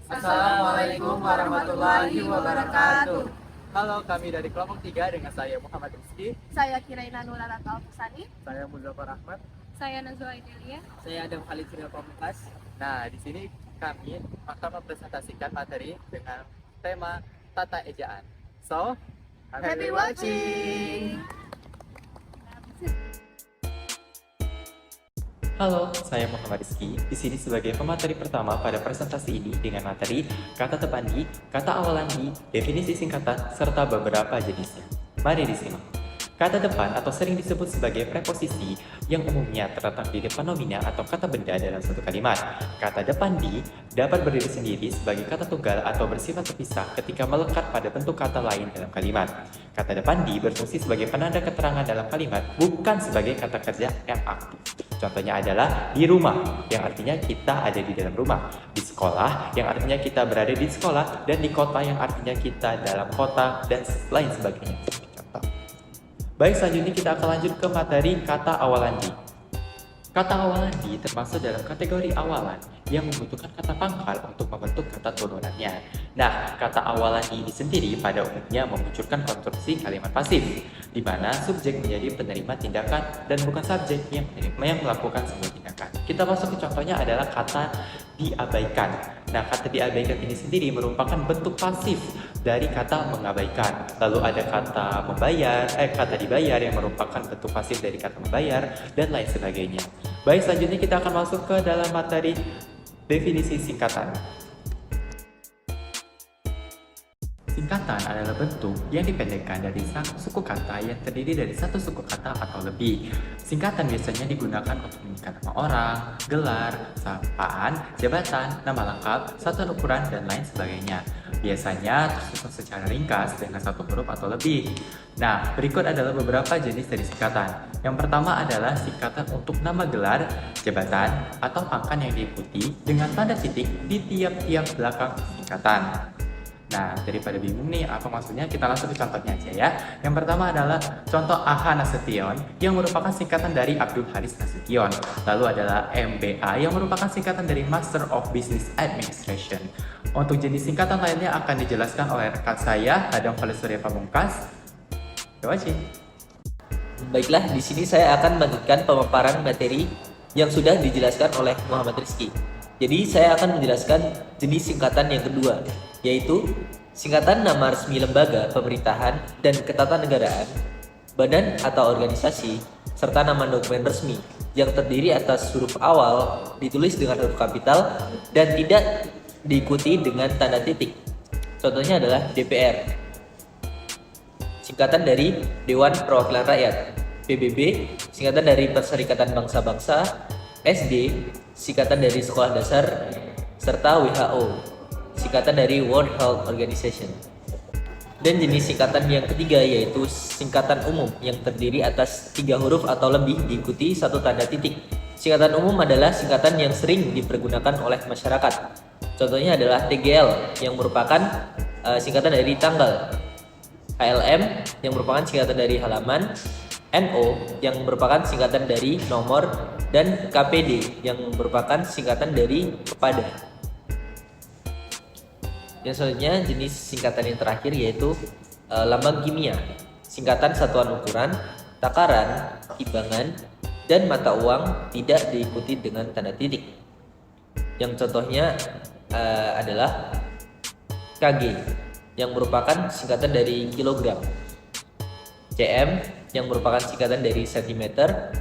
Assalamualaikum warahmatullahi wabarakatuh. Halo, kami dari kelompok 3 dengan saya Muhammad Rizky, Saya Kiraina Nulalata Alfusani. saya Muzaffar Ahmad. Saya Nazwa Idelia. Saya Adam Khalid Surya Pamungkas. Nah, di sini kami akan mempresentasikan materi dengan tema tata ejaan. So, Happy watching. Halo, saya Muhammad Rizky. Di sini sebagai pemateri pertama pada presentasi ini dengan materi kata depan di, kata awalan di, definisi singkatan, serta beberapa jenisnya. Mari disimak. Kata depan atau sering disebut sebagai preposisi yang umumnya terletak di depan nomina atau kata benda dalam satu kalimat. Kata depan di dapat berdiri sendiri sebagai kata tunggal atau bersifat terpisah ketika melekat pada bentuk kata lain dalam kalimat. Kata depan di berfungsi sebagai penanda keterangan dalam kalimat, bukan sebagai kata kerja yang aktif. Contohnya adalah di rumah, yang artinya kita ada di dalam rumah. Di sekolah, yang artinya kita berada di sekolah. Dan di kota, yang artinya kita dalam kota, dan lain sebagainya. Contoh. Baik, selanjutnya kita akan lanjut ke materi kata awalan di. Kata awalan di termasuk dalam kategori awalan yang membutuhkan kata pangkal untuk membentuk kata turunannya. Nah, kata awalan di ini sendiri pada umumnya memunculkan konstruksi kalimat pasif, di mana subjek menjadi penerima tindakan dan bukan subjek yang melakukan sebuah tindakan. Kita masuk ke contohnya adalah kata diabaikan. Nah, kata diabaikan ini sendiri merupakan bentuk pasif dari kata mengabaikan. Lalu ada kata dibayar yang merupakan bentuk pasif dari kata membayar, dan lain sebagainya. Baik, selanjutnya kita akan masuk ke dalam materi definisi singkatan. Singkatan adalah bentuk yang dipendekkan dari suku kata yang terdiri dari satu suku kata atau lebih. Singkatan biasanya digunakan untuk menyingkat nama orang, gelar, sapaan, jabatan, nama lengkap, satuan ukuran, dan lain sebagainya. Biasanya tersusun secara ringkas dengan satu huruf atau lebih. Nah, berikut adalah beberapa jenis dari singkatan. Yang pertama adalah singkatan untuk nama gelar, jabatan, atau pangkat yang diikuti dengan tanda titik di tiap-tiap belakang singkatan. Nah, daripada bingung nih apa maksudnya, kita langsung ke contohnya aja ya. Yang pertama adalah contoh AH Nasution yang merupakan singkatan dari Abdul Haris Nasution. Lalu adalah MBA yang merupakan singkatan dari Master of Business Administration. Untuk jenis singkatan lainnya akan dijelaskan oleh rekan saya, Adam Khalid Surya Pamungkas. Terima kasih. Baiklah, di sini saya akan melanjutkan pemaparan materi yang sudah dijelaskan oleh Muhammad Rizky. Jadi saya akan menjelaskan jenis singkatan yang kedua, yaitu singkatan nama resmi lembaga, pemerintahan, dan ketatanegaraan, badan atau organisasi, serta nama dokumen resmi yang terdiri atas huruf awal ditulis dengan huruf kapital dan tidak diikuti dengan tanda titik. Contohnya adalah DPR, singkatan dari Dewan Perwakilan Rakyat; PBB, singkatan dari Perserikatan Bangsa-Bangsa; SD, singkatan dari Sekolah Dasar; serta WHO, singkatan dari World Health Organization. Dan jenis singkatan yang ketiga yaitu singkatan umum yang terdiri atas 3 huruf atau lebih diikuti satu tanda titik. Singkatan umum adalah singkatan yang sering dipergunakan oleh masyarakat. Contohnya adalah TGL yang merupakan singkatan dari tanggal, HLM yang merupakan singkatan dari halaman, NO yang merupakan singkatan dari nomor, dan KPD yang merupakan singkatan dari kepada. Yang selanjutnya jenis singkatan yang terakhir yaitu lambang kimia, singkatan satuan ukuran, takaran, timbangan, dan mata uang tidak diikuti dengan tanda titik. Yang contohnya adalah KG yang merupakan singkatan dari kilogram, CM yang merupakan singkatan dari sentimeter,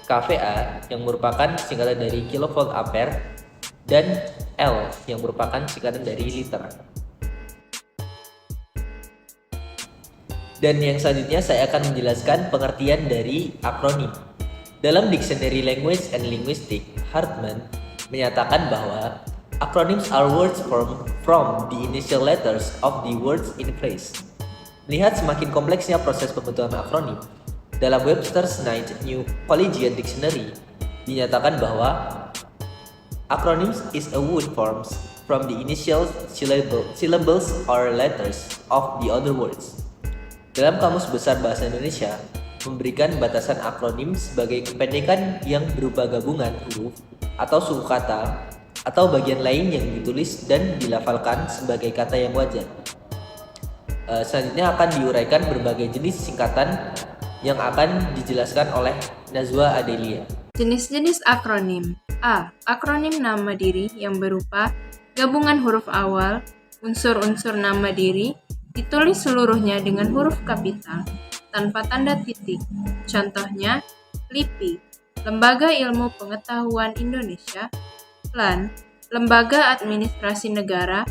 kVA yang merupakan singkatan dari kilovolt ampere, dan L yang merupakan singkatan dari liter. Dan yang selanjutnya saya akan menjelaskan pengertian dari akronim. Dalam Dictionary Language and Linguistics, Hartman menyatakan bahwa acronyms are words from the initial letters of the words in a phrase. Melihat semakin kompleksnya proses pembentukan akronim, dalam Webster's New Collegiate Dictionary dinyatakan bahwa acronyms is a word forms from the initial syllables or letters of the other words. Dalam Kamus Besar Bahasa Indonesia, memberikan batasan akronim sebagai kependekan yang berupa gabungan huruf atau suku kata atau bagian lain yang ditulis dan dilafalkan sebagai kata yang wajar. Selanjutnya akan diuraikan berbagai jenis singkatan yang akan dijelaskan oleh Nazwa Adelia. Jenis-jenis akronim. A. Akronim nama diri yang berupa gabungan huruf awal, unsur-unsur nama diri, ditulis seluruhnya dengan huruf kapital, tanpa tanda titik. Contohnya, LIPI, Lembaga Ilmu Pengetahuan Indonesia, LAN, Lembaga Administrasi Negara,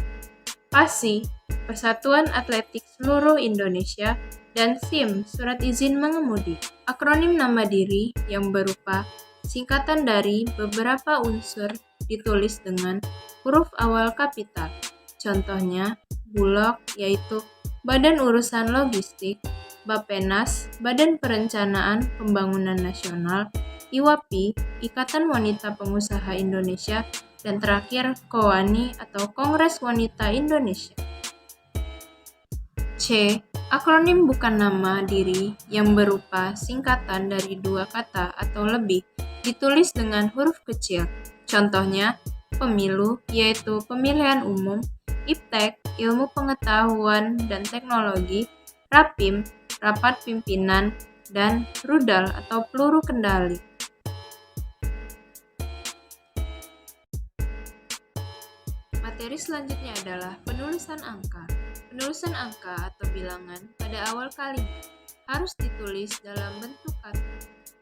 PASI, Persatuan Atletik Seluruh Indonesia, dan SIM, Surat Izin Mengemudi. Akronim nama diri yang berupa singkatan dari beberapa unsur ditulis dengan huruf awal kapital. Contohnya, BULOG yaitu Badan Urusan Logistik, BAPENAS, Badan Perencanaan Pembangunan Nasional, IWAPI, Ikatan Wanita Pengusaha Indonesia, dan terakhir KOWANI atau Kongres Wanita Indonesia. C. Akronim bukan nama diri yang berupa singkatan dari dua kata atau lebih ditulis dengan huruf kecil. Contohnya, pemilu yaitu pemilihan umum, IPTEK, ilmu pengetahuan dan teknologi, RAPIM, rapat pimpinan, dan rudal atau peluru kendali. Materi selanjutnya adalah penulisan angka. Penulisan angka atau bilangan pada awal kalimat harus ditulis dalam bentuk kata.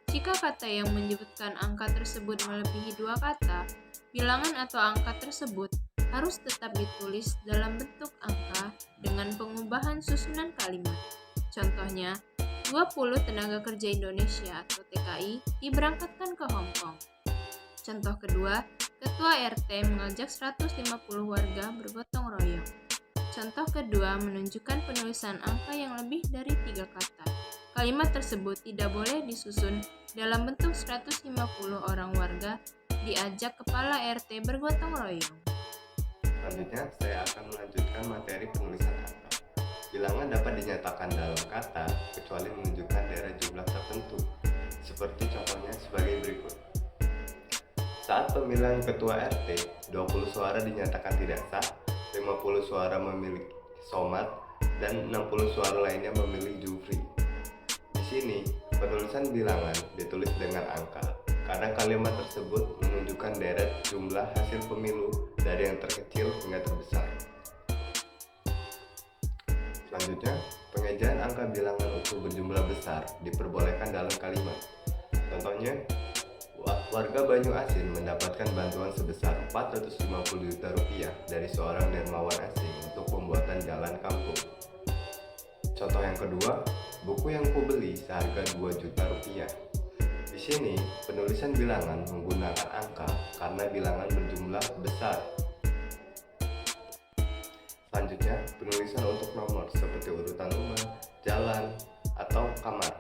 Jika kata yang menyebutkan angka tersebut melebihi dua kata, bilangan atau angka tersebut harus tetap ditulis dalam bentuk angka dengan pengubahan susunan kalimat. Contohnya, 20 tenaga kerja Indonesia atau TKI diberangkatkan ke Hong Kong. Contoh kedua, Ketua RT mengajak 150 warga bergotong royong. Contoh kedua menunjukkan penulisan angka yang lebih dari 3 kata. Kalimat tersebut tidak boleh disusun dalam bentuk 150 orang warga diajak kepala RT bergotong royong. Selanjutnya, saya akan melanjutkan materi penulisan angka. Bilangan dapat dinyatakan dalam kata kecuali menunjukkan daerah jumlah tertentu. Seperti contohnya sebagai berikut. Saat pemilihan ketua RT, 20 suara dinyatakan tidak sah, 50 suara memilih somat, dan 60 suara lainnya memilih jufri. Di sini, penulisan bilangan ditulis dengan angka, karena kalimat tersebut menunjukkan deret jumlah hasil pemilu dari yang terkecil hingga terbesar. Selanjutnya, pengejaan angka bilangan utuh berjumlah besar diperbolehkan dalam kalimat. Contohnya, warga Banyu Asin mendapatkan bantuan sebesar 450 juta rupiah dari seorang dermawan asing untuk pembuatan jalan kampung. Contoh yang kedua, buku yang kubeli seharga 2 juta rupiah. Di sini, penulisan bilangan menggunakan angka karena bilangan berjumlah besar. Selanjutnya, penulisan untuk nomor seperti urutan rumah, jalan, atau kamar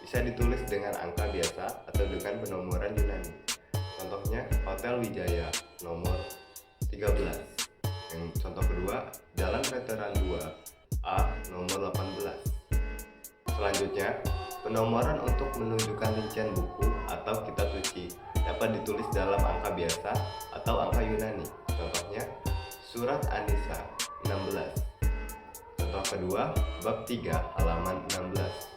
bisa ditulis dengan angka biasa atau dengan penomoran Yunani. Contohnya, Hotel Wijaya nomor 13. Yang contoh kedua, Jalan Veteran 2A nomor 18. Selanjutnya, penomoran untuk menunjukkan rincian buku atau kitab suci dapat ditulis dalam angka biasa atau angka Yunani. Contohnya, Surat An-Nisa 16. Contoh kedua, bab 3 halaman 16.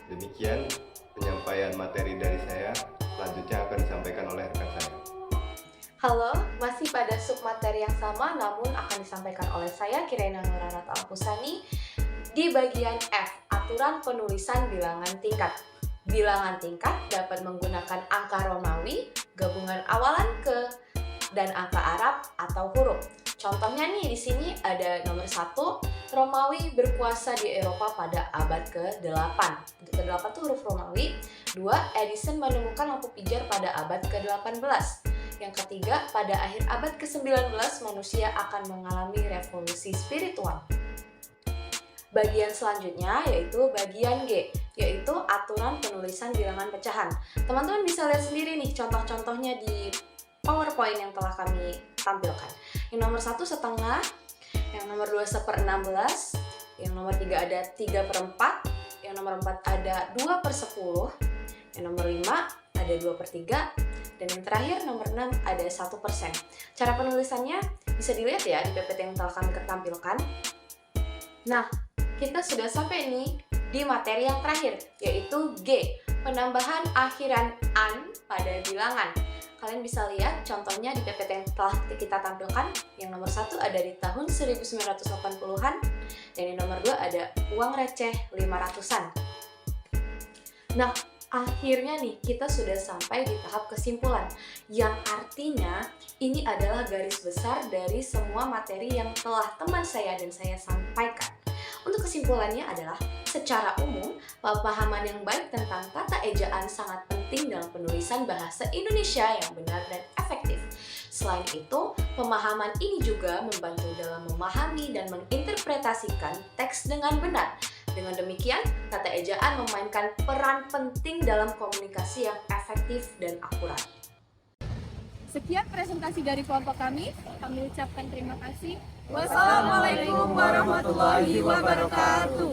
Demikian penyampaian materi dari saya. Selanjutnya akan disampaikan oleh rekan saya. Halo, masih pada submateri yang sama namun akan disampaikan oleh saya Kiraina Nurarata Alpusani di bagian F, aturan penulisan bilangan tingkat. Bilangan tingkat dapat menggunakan angka Romawi, gabungan awalan ke, dan angka Arab atau huruf. Contohnya nih, di sini ada nomor 1, Romawi berkuasa di Eropa pada abad ke-8. Ke-8 itu huruf Romawi. 2, Edison menemukan lampu pijar pada abad ke-18. Yang ketiga, pada akhir abad ke-19 manusia akan mengalami revolusi spiritual. Bagian selanjutnya yaitu bagian G, yaitu aturan penulisan bilangan pecahan. Teman-teman bisa lihat sendiri nih contoh-contohnya di PowerPoint yang telah kami tampilkan. Yang nomor 1 setengah, yang nomor 2 1/16, yang nomor 3 ada 3/4, yang nomor 4 ada 2/10, yang nomor 5 ada 2/3, Dan yang terakhir nomor 6 ada 1%. Cara penulisannya bisa dilihat ya di PPT yang telah kami tampilkan. Nah, kita sudah sampai nih di materi yang terakhir, yaitu G, penambahan akhiran an pada bilangan. Kalian bisa lihat contohnya di PPT yang telah kita tampilkan. Yang nomor 1 ada di tahun 1980-an, dan yang nomor 2 ada uang receh 500-an. Nah, akhirnya nih kita sudah sampai di tahap kesimpulan, yang artinya ini adalah garis besar dari semua materi yang telah teman saya dan saya sampaikan. Untuk kesimpulannya adalah, secara umum, pemahaman yang baik tentang tata ejaan sangat penting dalam penulisan bahasa Indonesia yang benar dan efektif. Selain itu, pemahaman ini juga membantu dalam memahami dan menginterpretasikan teks dengan benar. Dengan demikian, tata ejaan memainkan peran penting dalam komunikasi yang efektif dan akurat. Sekian presentasi dari kelompok kami. Kami ucapkan terima kasih. Wassalamualaikum warahmatullahi wabarakatuh.